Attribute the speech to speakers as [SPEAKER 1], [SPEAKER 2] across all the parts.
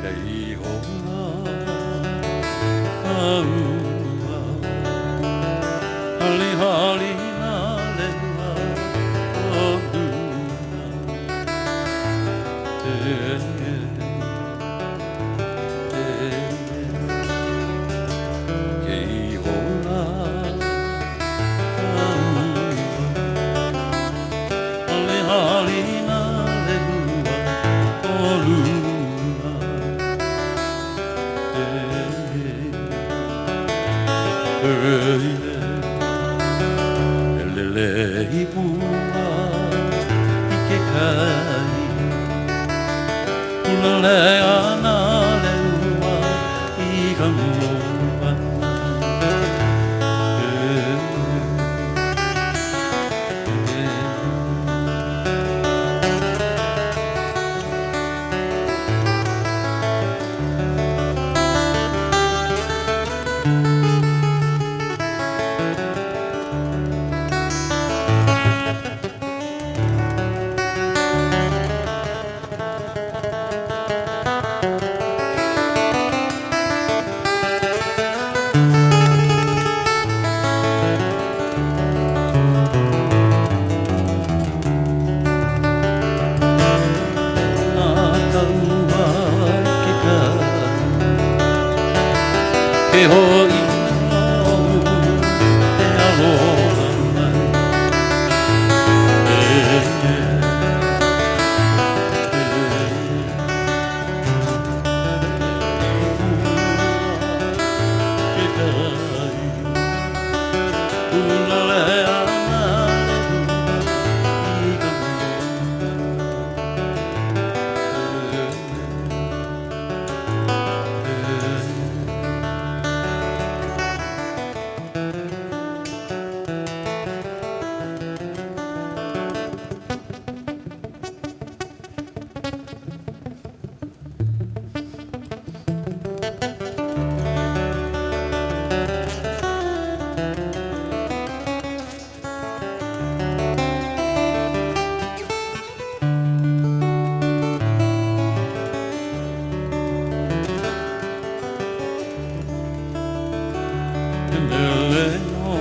[SPEAKER 1] Kei hoa aua Hali hali na lewa o luna Kei hoa aua Hali hali na lewa o luna Elele I pua I ke kai Ulale ana leua I ka mua Ke hoi au te aloha Ke kai Ulale ana I ka Lele no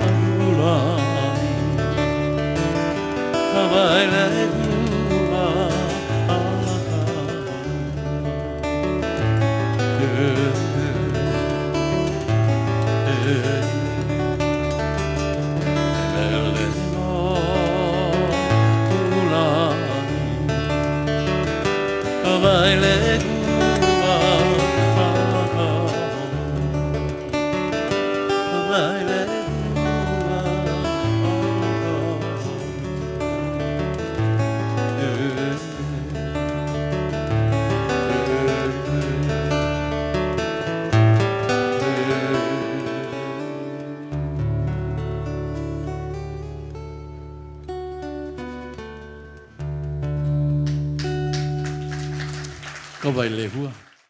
[SPEAKER 1] aulani Kawaile hua alaka Lele no aulani Kawaile hua alaka Kau vai le hua.